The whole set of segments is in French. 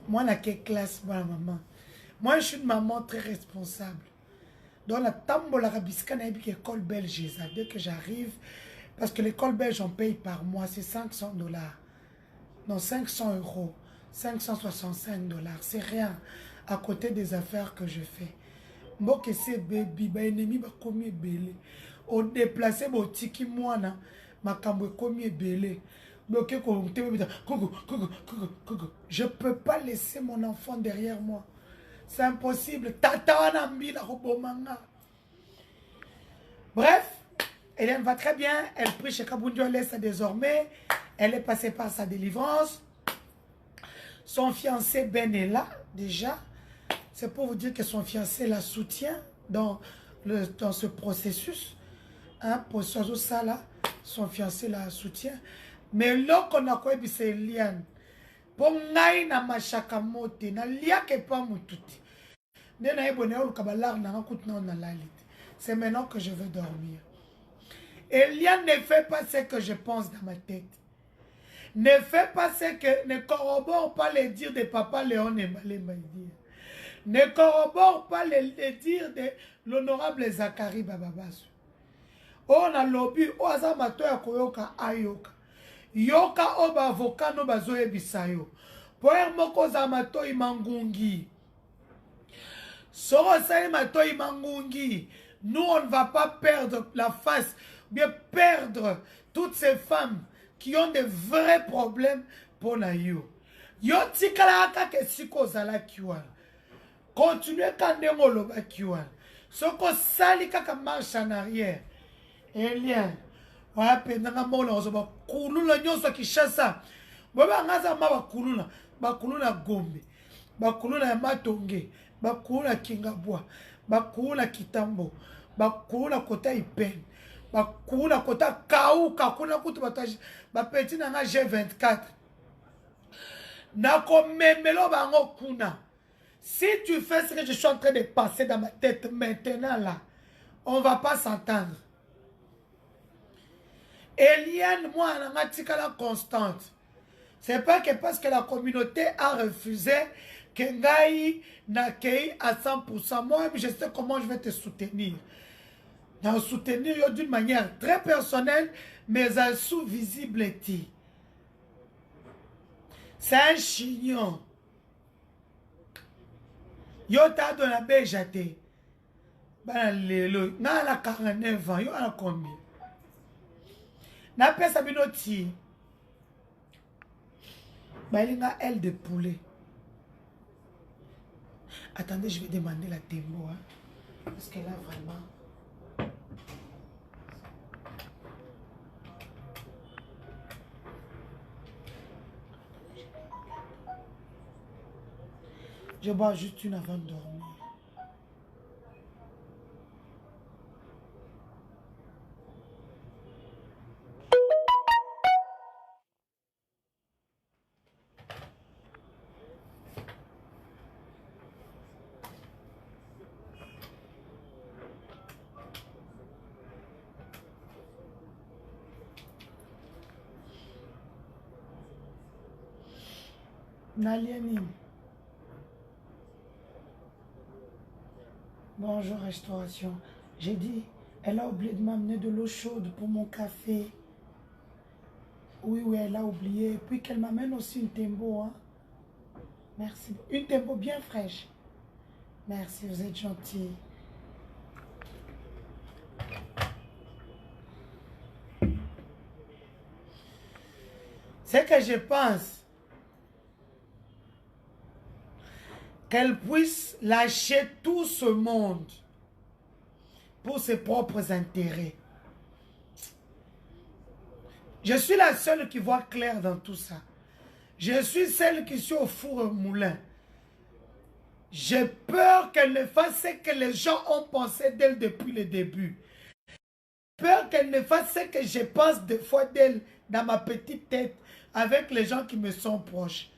Moi, la classe, moi, la maman. Moi, je suis une maman très responsable. Donc, la tambola rabisca n'a pas école belge. Dès que j'arrive, parce que l'école belge, on paye par mois, c'est 500 $. Non, 500 €. 565 $. C'est rien à côté des affaires que je fais. Moi, que c'est baby, bah, ennemi, bah, comme belé. Au déplacé, bah, tiki, moi, na, ma cambo, comme belé. Je ne peux pas laisser mon enfant derrière moi. C'est impossible. Bref, Hélène va très bien. Elle prie chez Kabundio Lessa désormais. Elle est passée par sa délivrance. Son fiancé Ben est là déjà. C'est pour vous dire que son fiancé la soutient dans ce processus. Hein, pour ça là, son fiancé la soutient. Mais là qu'on a quoi, c'est Eliane. Pour ngai na machaka mote na liake pa mututi. C'est maintenant que je veux dormir. Eliane ne fait pas ce que je pense dans ma tête. Ne fait pas ce que... Ne corrobore pas les dires de Papa Léon et Malemba. Ne corrobore pas les dires de l'honorable Zachary Bababasu. On a lobby, on a mato ya koyoka ayoka. Yoka oba avocat no bazoye bisayo. Poer moko za mato imangungi. Soro sa mato imangungi. Nous, on ne va pas perdre la face, bien perdre toutes ces femmes qui ont de vrais problèmes pour la yo. Yo tikala aka ke siko zala kiwa. Continuez quand ndengolo ba kiwa. Soko sali kaka marche en arrière. Elien. Wa pendanga mona ozoba kulula nyoso kishasa. Baba ngaza ma bakulula, bakulula Gombe. Bakulula Matonge, bakulula Kingabwa, bakulula Kitambo. Bakulula kota Ipen. Bakulula kota Kauka kuna kutu bataji. Bapeti na nga G24. Nako memelo bango kuna. Si tu fais ce que je suis en train de passer dans ma tête maintenant là, on ne va pas s'entendre. Eliane, moi, on a la constante. C'est pas que parce que la communauté a refusé que Ngaï n'accueille à 100%. Moi, je sais comment je vais te soutenir. Dans soutenir d'une manière très personnelle, mais en sous-visible. C'est un chignon. Yo ta donné la béjate. Ben, lelo. Na la 49 ans. Yo a combien? Na pesa binoti. Ben, il y a aile de poulet. Attendez, je vais demander la tembo. Hein, parce qu'elle a vraiment... Je bois juste une avant de dormir. Naliani. Bonjour, restauration. J'ai dit, elle a oublié de m'amener de l'eau chaude pour mon café. Oui, oui, elle a oublié. Puis qu'elle m'amène aussi une tembo. Hein. Merci. Une tembo bien fraîche. Merci, vous êtes gentil. C'est que je pense qu'elle puisse lâcher tout ce monde pour ses propres intérêts. Je suis la seule qui voit clair dans tout ça. Je suis celle qui suis au four au moulin. J'ai peur qu'elle ne fasse ce que les gens ont pensé d'elle depuis le début. J'ai peur qu'elle ne fasse ce que je pense des fois d'elle dans ma petite tête avec les gens qui me sont proches.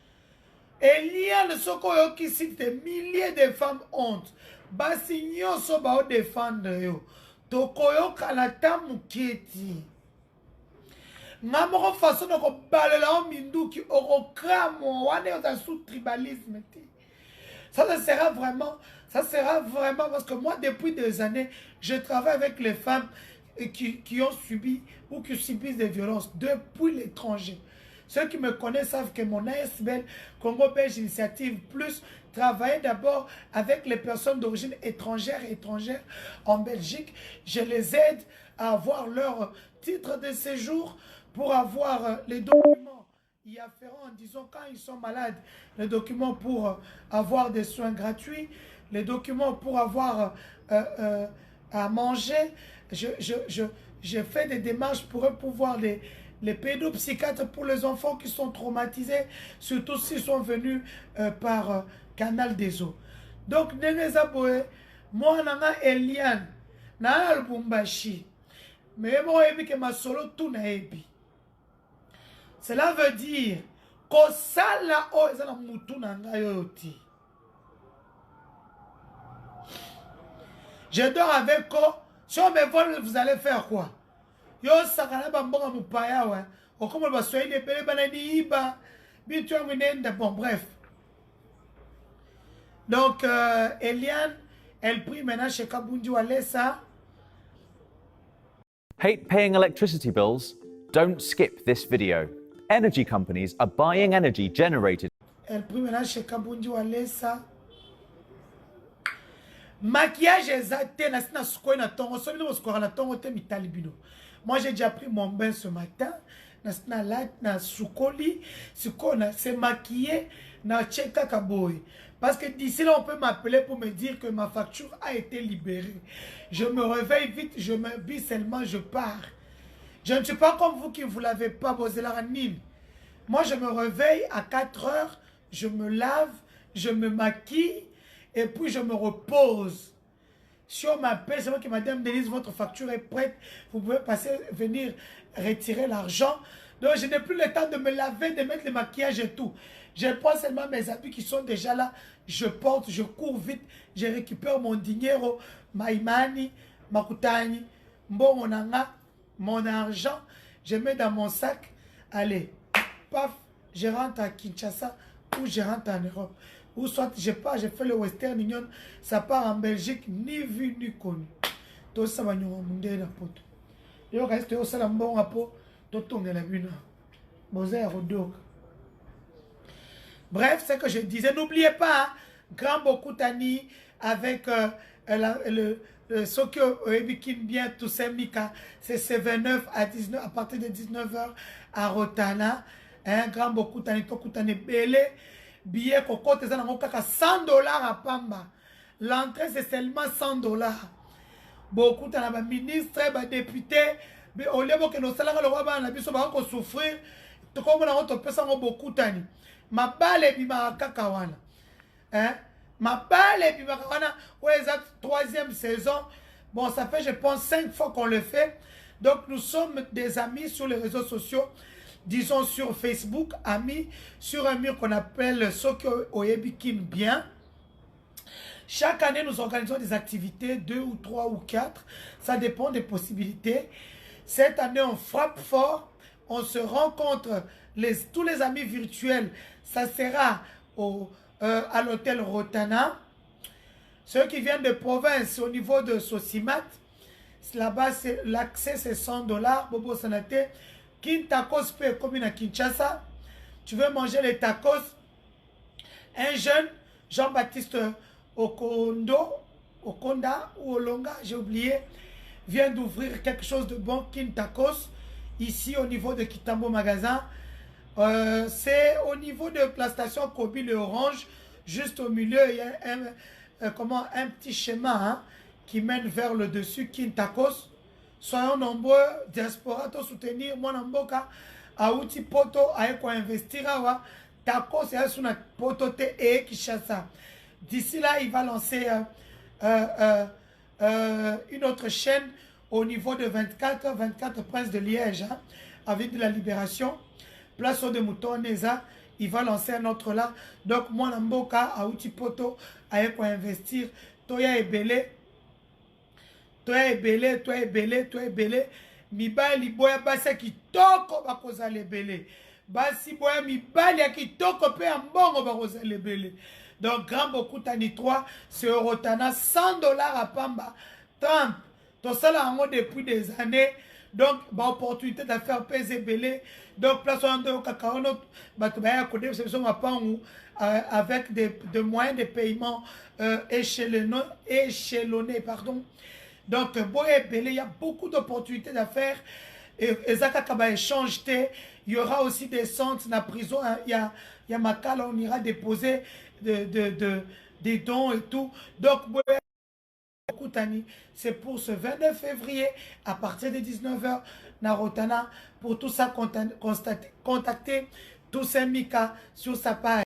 Eliane Sokoyo qui cite des milliers de femmes honte. Basi nyonso bao défendre yo. Tokoyo kanata muketi. Namoko façon de balela en minduki orokramo wane oza sous tribalisme. Ça sera vraiment parce que moi depuis des années, je travaille avec les femmes qui ont subi ou qui subissent des violences depuis l'étranger. Ceux qui me connaissent savent que mon ASBL, Congo Belge Initiative Plus, travaille d'abord avec les personnes d'origine étrangère en Belgique. Je les aide à avoir leur titre de séjour pour avoir les documents y afférents, disons quand ils sont malades, les documents pour avoir des soins gratuits, les documents pour avoir à manger. Je fais des démarches pour eux pouvoir les pédopsychiatres pour les enfants qui sont traumatisés, surtout s'ils sont venus par canal des eaux. Donc, moi, nana Eliane, na Lubumbashi, mais moi, je que ma solo tout na ebi. Cela veut dire que ça là, oh, ça na mutu na ngayoti. Je dors avec eux. Si on me vole, vous allez faire quoi? Yo sakana bambonga mupaya wa. Okomo baswahili ebele banani iba. Bitu minenda bon bref. Donc Eliane, elle prie maintenant chez Kabunji Walesa. Hate paying electricity bills? Don't skip this video. Energy companies are buying energy generated. Elle prie maintenant chez Kabunji Walesa. Maquillage exacté na sina sukoi na tongo so bino sukoi na tongo te mitalibino. Moi j'ai déjà pris mon bain ce matin na sina light na sukoli sukoi na se maquiller na cheka kaboy parce que d'ici là on peut m'appeler pour me dire que ma facture a été libérée. Je me réveille vite, je m'habille seulement, je pars. Je ne suis pas comme vous qui vous l'avez pas posé la ranine. Moi je me réveille à 4 heures, je me lave, je me maquille. Et puis je me repose. Si on m'appelle, c'est moi qui Madame Denise, votre facture est prête. Vous pouvez venir retirer l'argent. Donc je n'ai plus le temps de me laver, de mettre le maquillage et tout. Je prends seulement mes habits qui sont déjà là. Je porte, je cours vite. Je récupère mon dinero, maïmani, makutani, mbongonanga, mon argent. Je mets dans mon sac. Allez, paf, je rentre à Kinshasa ou je rentre en Europe. Ou soit je pars, je fais le Western Union, ça part en Belgique, ni vu ni connu. Tout ça va nous remonter la pote. Et on reste au salon bon rapport, tout on est la bune. Bref, c'est que je disais, n'oubliez pas, Grand Bokutani avec Sokyo Ebikin bien tout ça, Mika, c'est 29 à 19, à partir de 19h à Rotana. Grand Bokutani, Tokutani Bele. Billet cocotte, c'est 100 $ à Pamba. L'entrée, c'est seulement 100 $. Beaucoup de ministres, de députés, au lieu que nos salaires, le roi, on a souffrir. Tout comme on a beaucoup de temps. Ma balle est bima kakawana. Ma balle est bima kakawana. Ouais, c'est la 3e saison. Bon, ça fait, je pense, 5 fois qu'on le fait. Donc, nous sommes des amis sur les réseaux sociaux. Disons sur Facebook, amis, sur un mur qu'on appelle Sokyo Oyebikin bien. Chaque année, nous organisons des activités, 2 ou 3 ou 4. Ça dépend des possibilités. Cette année, on frappe fort. On se rencontre, tous les amis virtuels. Ça sera à l'hôtel Rotana. Ceux qui viennent de province, au niveau de Sosimat, là-bas, l'accès, c'est 100 $. Bobo Sanate. Tacos peut comme à Kinshasa. Tu veux manger les tacos? Un jeune, Jean-Baptiste Okonda ou Olonga, j'ai oublié, vient d'ouvrir quelque chose de bon, Tacos, ici au niveau de Kitambo Magasin. C'est au niveau de la station Kobi le Orange, juste au milieu, il y a un petit schéma hein, qui mène vers le dessus, Tacos. Soyons nombreux, diaspora, to soutenir, moi namboka, aouti poto, aé quoi investir, awa, tako, c'est sur notre poto te et Kinshasa. D'ici là, il va lancer une autre chaîne au niveau de 24 Princes de Liège, hein, avec de la Libération, place de Mouton Neza, il va lancer un autre là. Donc, moi namboka, aouti poto, aé quoi investir, toya et belé. Toi est belé, mibali boya basi ya kitoko bakozala ebele, basi boya mibali ya kitoko pe ya mbongo bakozala ebele. Donc Grand Bokutani 3 c'est Orotana, 100 $ à pamba 30 tout ça là depuis des années. Donc bah opportunité d'affaires pèse belé. Donc place on de kakaono batubaya kodé c'est son mapangu avec des moyens de paiement échelonnés pardon. Donc boye belé, il y a beaucoup d'opportunités d'affaires. Et ça kaba échange il y aura aussi des centres dans la prison, il y a Makala, on ira déposer des dons et tout. Donc c'est pour ce 29 février à partir de 19 h Narotana. Pour tout ça, contactez Toussaint Mika sur sa page.